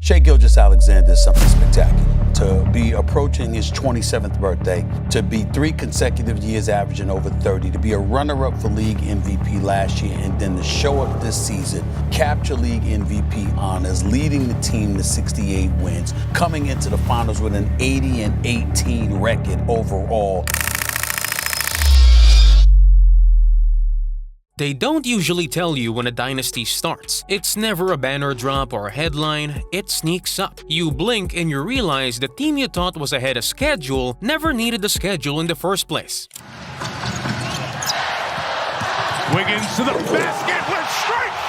Shai Gilgeous-Alexander is something spectacular. To be approaching his 27th birthday, to be 3 consecutive years averaging over 30, to be a runner-up for league MVP last year, and then to show up this season, capture league MVP honors, leading the team to 68 wins, coming into the finals with an 80-18 record overall. They don't usually tell you when a dynasty starts. It's never a banner drop or a headline, it sneaks up. You blink and you realize the team you thought was ahead of schedule never needed the schedule in the first place. Wiggins to the basket with strength!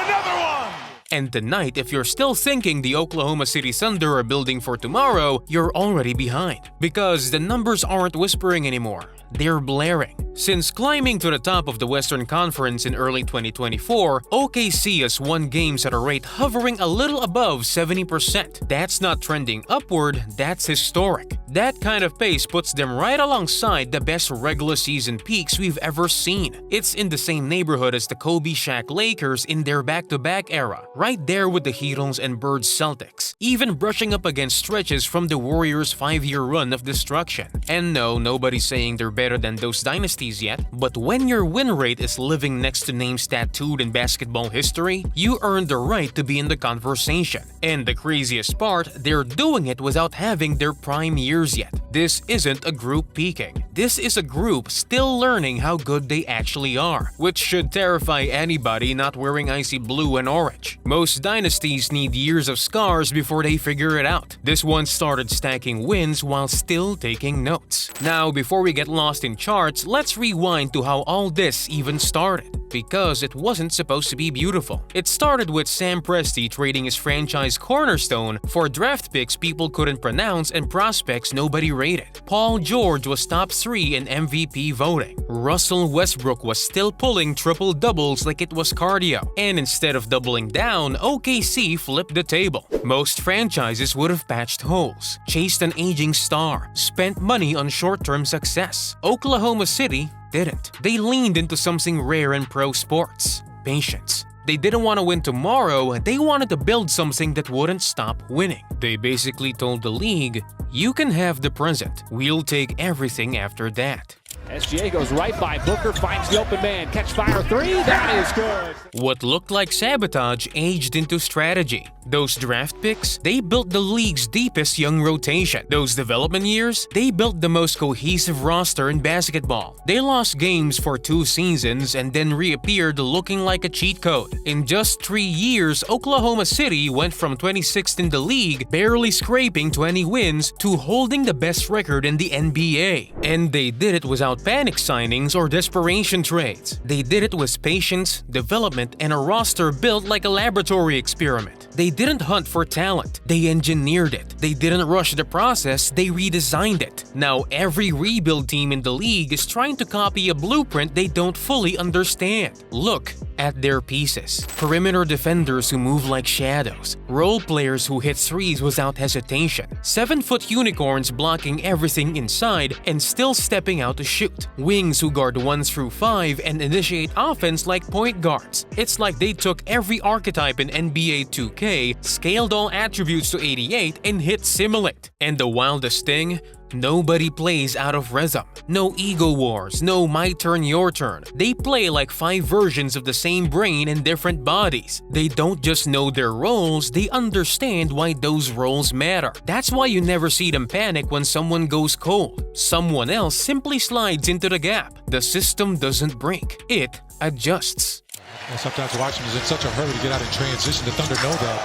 Another one! And tonight, if you're still thinking the Oklahoma City Thunder are building for tomorrow, you're already behind. Because the numbers aren't whispering anymore. They're blaring. Since climbing to the top of the Western Conference in early 2024, OKC has won games at a rate hovering a little above 70%. That's not trending upward, that's historic. That kind of pace puts them right alongside the best regular season peaks we've ever seen. It's in the same neighborhood as the Kobe-Shaq Lakers in their back-to-back era, right there with the Heatles and Birds Celtics, even brushing up against stretches from the Warriors' 5-year run of destruction. And no, nobody's saying they're better than those dynasties yet, but when your win rate is living next to names tattooed in basketball history, you earn the right to be in the conversation. And the craziest part, they're doing it without having their prime years yet. This isn't a group peaking. This is a group still learning how good they actually are, which should terrify anybody not wearing icy blue and orange. Most dynasties need years of scars before they figure it out. This one started stacking wins while still taking notes. Now, before we get lost in charts, let's rewind to how all this even started. Because it wasn't supposed to be beautiful. It started with Sam Presti trading his franchise cornerstone for draft picks people couldn't pronounce and prospects nobody rated. Paul George was top 3 in MVP voting. Russell Westbrook was still pulling triple doubles like it was cardio. And instead of doubling down, OKC flipped the table. Most franchises would have patched holes, chased an aging star, spent money on short-term success. Oklahoma City didn't. They leaned into something rare in pro sports: patience. They didn't want to win tomorrow, they wanted to build something that wouldn't stop winning. They basically told the league, you can have the present, we'll take everything after that. SGA goes right by Booker, finds the open man, catch fire 3, that is good! What looked like sabotage aged into strategy. Those draft picks, they built the league's deepest young rotation. Those development years, they built the most cohesive roster in basketball. They lost games for 2 seasons and then reappeared looking like a cheat code. In just 3 years, Oklahoma City went from 26th in the league, barely scraping 20 wins, to holding the best record in the NBA. And they did it without panic signings or desperation trades. They did it with patience, development, and a roster built like a laboratory experiment. They didn't hunt for talent, they engineered it. They didn't rush the process, they redesigned it. Now every rebuild team in the league is trying to copy a blueprint they don't fully understand. Look at their pieces. Perimeter defenders who move like shadows. Role players who hit threes without hesitation. 7-foot unicorns blocking everything inside and still stepping out to shoot. Wings who guard 1 through 5 and initiate offense like point guards. It's like they took every archetype in NBA 2K, scaled all attributes to 88, and hit simulate. And the wildest thing? Nobody plays out of rhythm. No ego wars, no my turn, your turn. They play like 5 versions of the same brain in different bodies. They don't just know their roles, they understand why those roles matter. That's why you never see them panic when someone goes cold. Someone else simply slides into the gap. The system doesn't break, it adjusts. And sometimes Washington's in such a hurry to get out in transition. The Thunder know that.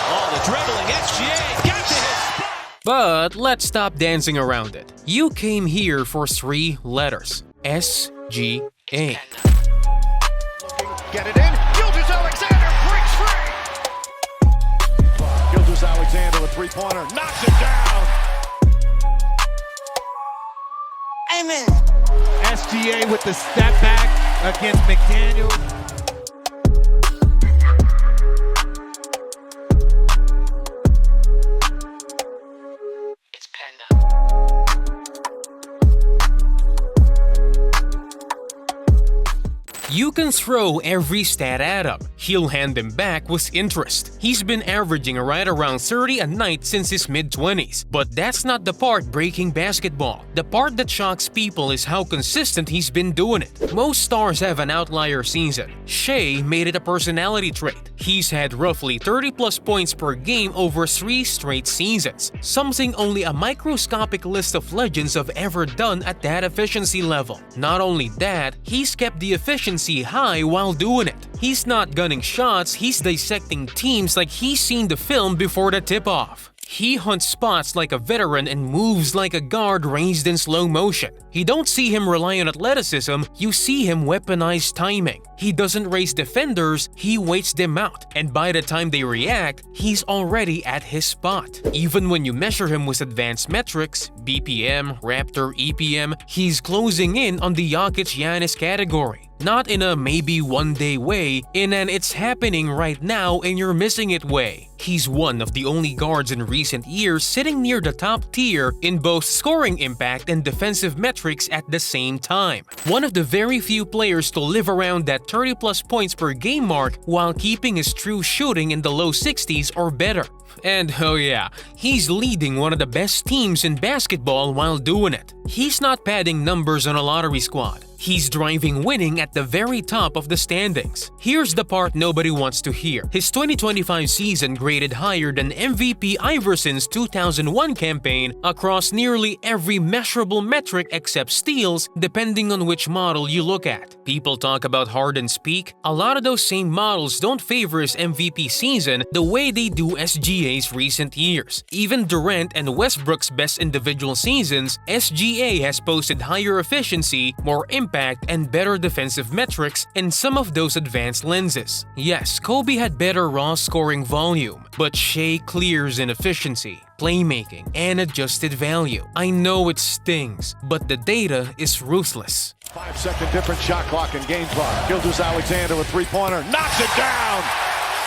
Oh, the dribbling, SGA got to his spot! But let's stop dancing around it. You came here for 3 letters. SGA. Get it in. Gilgeous-Alexander breaks free. Gilgeous-Alexander with 3-pointer. Knocks it down. Amen. SGA with the step back against McDaniel. You can throw every stat at him. He'll hand them back with interest. He's been averaging right around 30 a night since his mid-20s. But that's not the part breaking basketball. The part that shocks people is how consistent he's been doing it. Most stars have an outlier season. Shai made it a personality trait. He's had roughly 30+ points per game over 3 straight seasons, something only a microscopic list of legends have ever done at that efficiency level. Not only that, he's kept the efficiency high while doing it. He's not gunning shots, he's dissecting teams like he's seen the film before the tip-off. He hunts spots like a veteran and moves like a guard raised in slow motion. You don't see him rely on athleticism, you see him weaponize timing. He doesn't race defenders, he waits them out, and by the time they react, he's already at his spot. Even when you measure him with advanced metrics, BPM, Raptor, EPM, he's closing in on the Jokic-Giannis category. Not in a maybe one day way, in an it's happening right now and you're missing it way. He's one of the only guards in recent years sitting near the top tier in both scoring impact and defensive metrics at the same time. One of the very few players to live around that 30+ points per game mark while keeping his true shooting in the low 60s or better. And oh yeah, he's leading one of the best teams in basketball while doing it. He's not padding numbers on a lottery squad. He's driving winning at the very top of the standings. Here's the part nobody wants to hear. His 2025 season graded higher than MVP Iverson's 2001 campaign across nearly every measurable metric except steals, depending on which model you look at. People talk about Harden's peak. A lot of those same models don't favor his MVP season the way they do SGA's recent years. Even Durant and Westbrook's best individual seasons, SGA has posted higher efficiency, more impact, and better defensive metrics in some of those advanced lenses. Yes, Kobe had better raw scoring volume, but Shai clears in efficiency, playmaking, and adjusted value. I know it stings, but the data is ruthless. 5-second difference, shot clock and game clock. Gilgeous-Alexander with three-pointer, knocks it down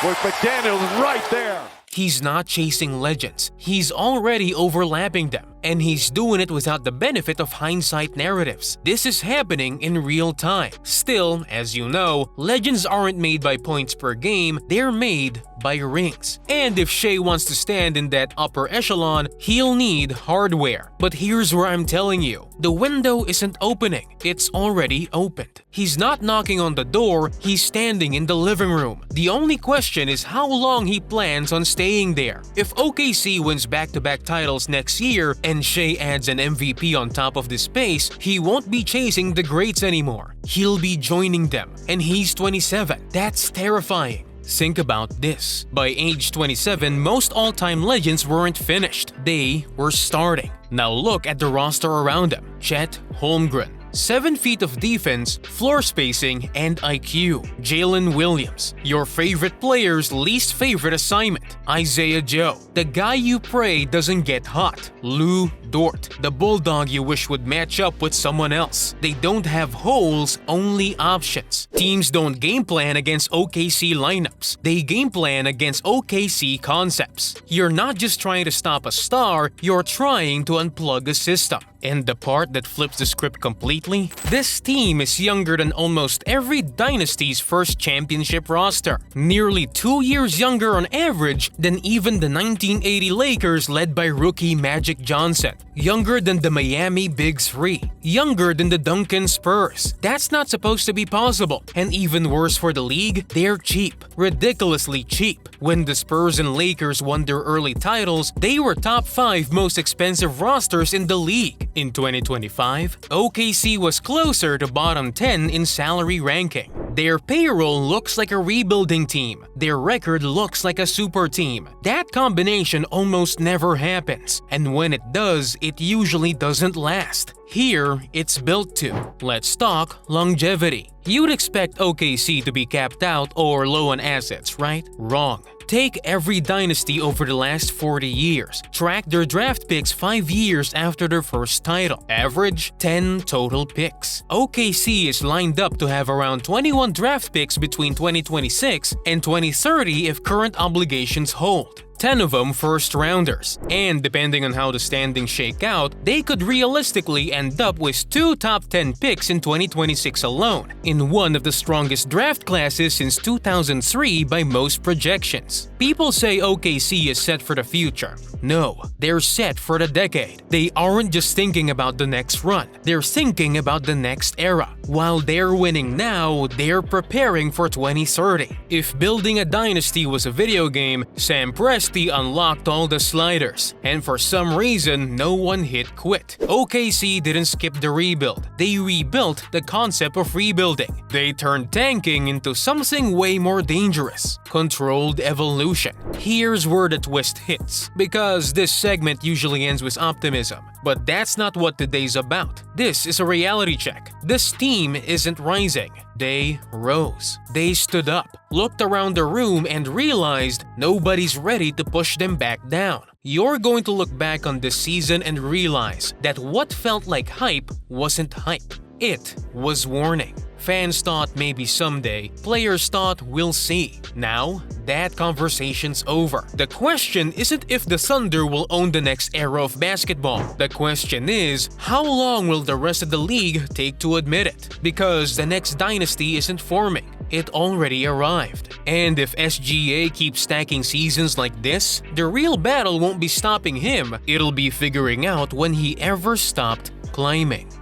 with McDaniels right there. He's not chasing legends, he's already overlapping them. And he's doing it without the benefit of hindsight narratives. This is happening in real time. Still, as you know, legends aren't made by points per game, they're made by rings. And if Shai wants to stand in that upper echelon, he'll need hardware. But here's where I'm telling you, the window isn't opening, it's already opened. He's not knocking on the door, he's standing in the living room. The only question is how long he plans on staying there. If OKC wins back-to-back titles next year, and Shai adds an MVP on top of this pace, he won't be chasing the greats anymore. He'll be joining them, and he's 27. That's terrifying. Think about this. By age 27, most all-time legends weren't finished. They were starting. Now look at the roster around him. Chet Holmgren. 7 feet of defense, floor spacing, and IQ. Jalen Williams. Your favorite player's least favorite assignment. Isaiah Joe. The guy you pray doesn't get hot. Lou Dort. The bulldog you wish would match up with someone else. They don't have holes, only options. Teams don't game plan against OKC lineups. They game plan against OKC concepts. You're not just trying to stop a star, you're trying to unplug a system. And the part that flips the script completely? This team is younger than almost every Dynasty's first championship roster. Nearly 2 years younger on average than even the 1980 Lakers led by rookie Magic Johnson. Younger than the Miami Big Three. Younger than the Duncan Spurs. That's not supposed to be possible. And even worse for the league, they're cheap. Ridiculously cheap. When the Spurs and Lakers won their early titles, they were top 5 most expensive rosters in the league. In 2025, OKC was closer to bottom 10 in salary ranking. Their payroll looks like a rebuilding team. Their record looks like a super team. That combination almost never happens. And when it does, it usually doesn't last. Here, it's built to. Let's talk longevity. You'd expect OKC to be capped out or low on assets, right? Wrong. Take every dynasty over the last 40 years. Track their draft picks 5 years after their first title. Average 10 total picks. OKC is lined up to have around 21 draft picks between 2026 and 2030 if current obligations hold. 10 of them first-rounders. And depending on how the standings shake out, they could realistically end up with 2 top 10 picks in 2026 alone, in one of the strongest draft classes since 2003 by most projections. People say OKC is set for the future. No, they're set for the decade. They aren't just thinking about the next run, they're thinking about the next era. While they're winning now, they're preparing for 2030. If building a dynasty was a video game, Sam Presti unlocked all the sliders, and for some reason, no one hit quit. OKC didn't skip the rebuild. They rebuilt the concept of rebuilding. They turned tanking into something way more dangerous: controlled evolution. Here's where the twist hits, because this segment usually ends with optimism. But that's not what today's about. This is a reality check. This team isn't rising. They rose. They stood up, looked around the room, and realized nobody's ready to push them back down. You're going to look back on this season and realize that what felt like hype wasn't hype. It was warning. Fans thought maybe someday, players thought we'll see. Now, that conversation's over. The question isn't if the Thunder will own the next era of basketball. The question is, how long will the rest of the league take to admit it? Because the next dynasty isn't forming. It already arrived. And if SGA keeps stacking seasons like this, the real battle won't be stopping him. It'll be figuring out when he ever stopped climbing.